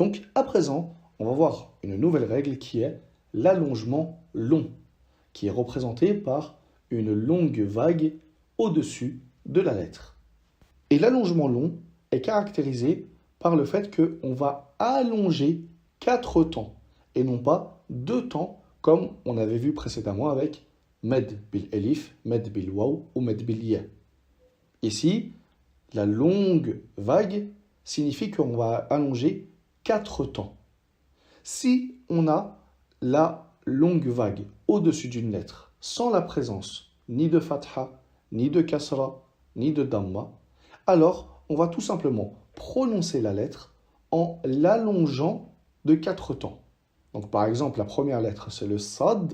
Donc, à présent, on va voir une nouvelle règle qui est l'allongement long, qui est représenté par une longue vague au-dessus de la lettre. Et l'allongement long est caractérisé par le fait qu'on va allonger 4 temps, et non pas 2 temps, comme on avait vu précédemment avec med bil elif, med bil waw ou med bil ya. Ici, la longue vague signifie qu'on va allonger 4 temps. Si on a la longue vague au-dessus d'une lettre, sans la présence ni de fatha, ni de kasra, ni de damma, alors on va tout simplement prononcer la lettre en l'allongeant de 4 temps. Donc par exemple, la première lettre, c'est le sad.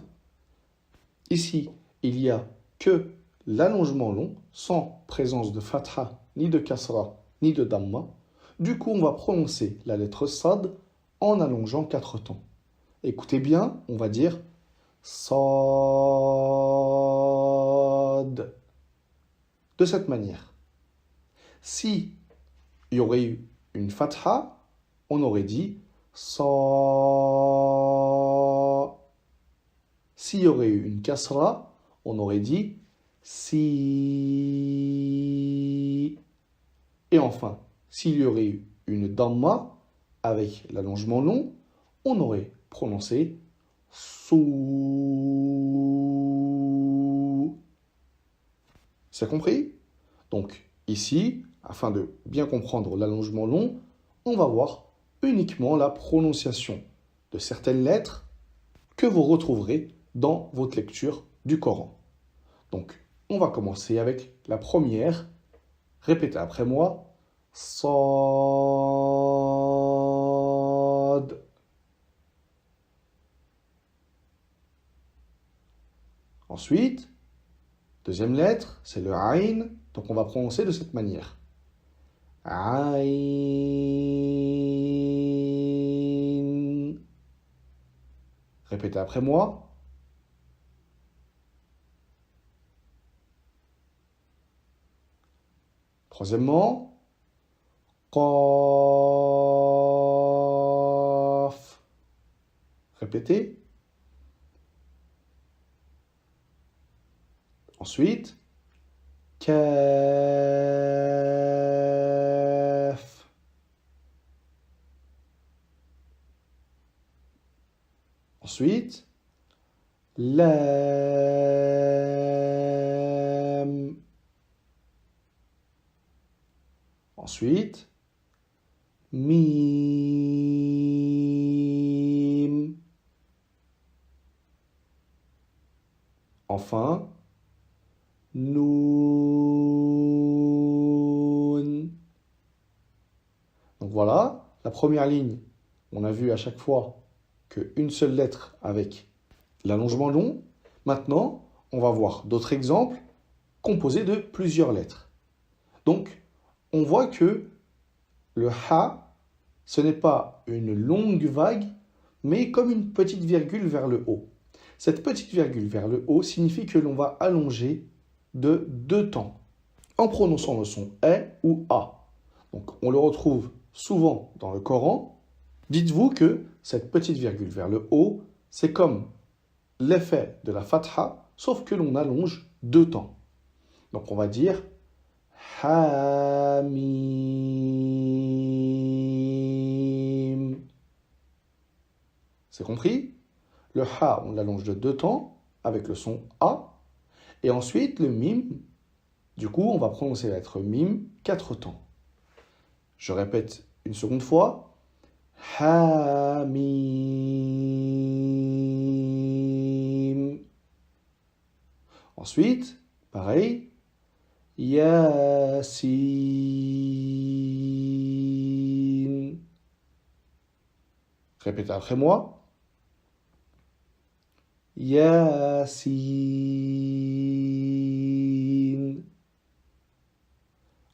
Ici, il n'y a que l'allongement long, sans présence de fatha, ni de kasra, ni de damma. Du coup, on va prononcer la lettre sad en allongeant 4 temps. Écoutez bien, on va dire sad. De cette manière. Si il y aurait eu une fatha, on aurait dit sa. S'il y aurait eu une kasra, on aurait dit si. Et enfin, s'il y aurait eu une damma avec l'allongement long, on aurait prononcé sou. C'est compris? Donc ici, afin de bien comprendre l'allongement long, on va voir uniquement la prononciation de certaines lettres que vous retrouverez dans votre lecture du Coran. Donc, on va commencer avec la première. Répétez après moi. Sad. Ensuite, deuxième lettre, c'est le Ain. Donc, on va prononcer de cette manière. Ain. Répétez après moi. Troisièmement, Qaf. Répétez. Ensuite, Kaf. Ensuite, Lam. Ensuite, Mim. Enfin, Noun. Donc voilà, la première ligne, on a vu à chaque fois qu'une seule lettre avec l'allongement long. Maintenant, on va voir d'autres exemples composés de plusieurs lettres. Donc, on voit que le ha, ce n'est pas une longue vague, mais comme une petite virgule vers le haut. Cette petite virgule vers le haut signifie que l'on va allonger de 2 temps, en prononçant le son E ou A. Donc, on le retrouve souvent dans le Coran. Dites-vous que cette petite virgule vers le haut, c'est comme l'effet de la fatha, sauf que l'on allonge 2 temps. Donc, on va dire Hamim. C'est compris? Le ha, on l'allonge de 2 temps avec le son A. Et ensuite, le mim, du coup, on va prononcer la lettre mim 4 temps. Je répète une seconde fois. Hamim. Ensuite, pareil. Yasin. Répétez après moi. Yasin.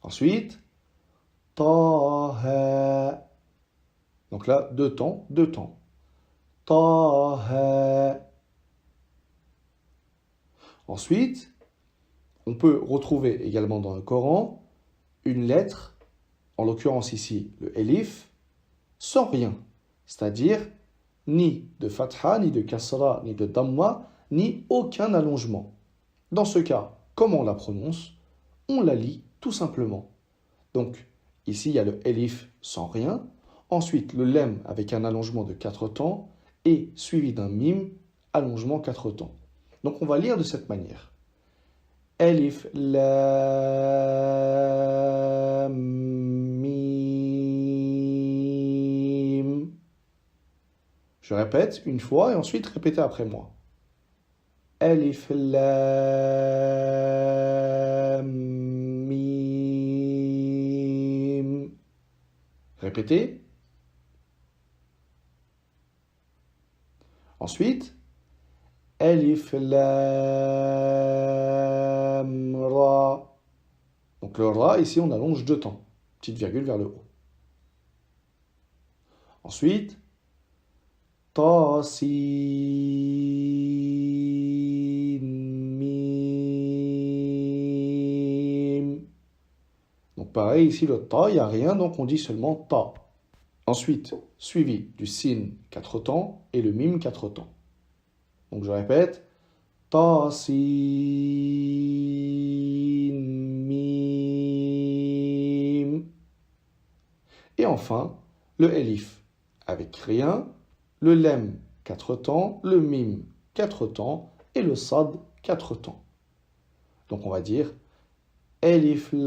Ensuite, Taha. Donc là, 2 temps, 2 temps. Taha. Ensuite, on peut retrouver également dans le Coran une lettre, en l'occurrence ici le elif, sans rien, c'est-à-dire ni de fatha, ni de kasra, ni de damma, ni aucun allongement. Dans ce cas, comment on la prononce? On la lit tout simplement. Donc, ici, il y a le elif sans rien, ensuite le lem avec un allongement de 4 temps, et suivi d'un mim, allongement 4 temps. Donc, on va lire de cette manière. Elif, lam, mim. Je répète une fois et ensuite répétez après moi. Elif, lam, mim. Répétez. Ensuite, Elif, lam, ra. Donc le ra, ici, on allonge 2 temps. Petite virgule vers le haut. Ensuite, ta, sin, mim. Donc pareil, ici, le ta, il n'y a rien, donc on dit seulement ta. Ensuite, suivi du sin 4 temps et le mim 4 temps. Donc je répète, ta, sin, mim. Et enfin, le elif avec rien, le lem 4 temps, le mim 4 temps et le sad 4 temps. Donc on va dire elif, lam,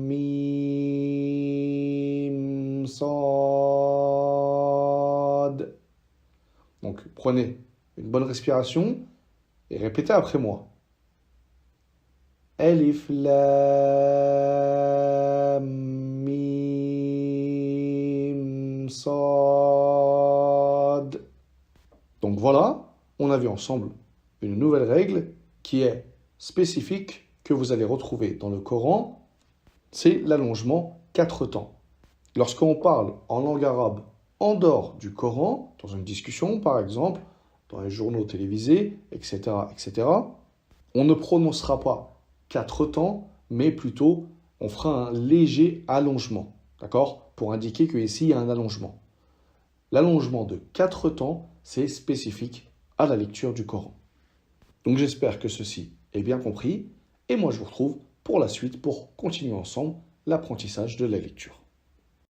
mim, sad. Donc prenez une bonne respiration et répétez après moi. Elif, lam, mim, sad. Donc voilà, on a vu ensemble une nouvelle règle qui est spécifique que vous allez retrouver dans le Coran, c'est l'allongement 4 temps. Lorsqu'on parle en langue arabe en dehors du Coran, dans une discussion par exemple, dans les journaux télévisés, etc., etc., on ne prononcera pas 4 temps, mais plutôt on fera un léger allongement, d'accord? Pour indiquer qu'ici il y a un allongement. L'allongement de 4 temps, c'est spécifique à la lecture du Coran. Donc j'espère que ceci est bien compris, et moi je vous retrouve pour la suite pour continuer ensemble l'apprentissage de la lecture.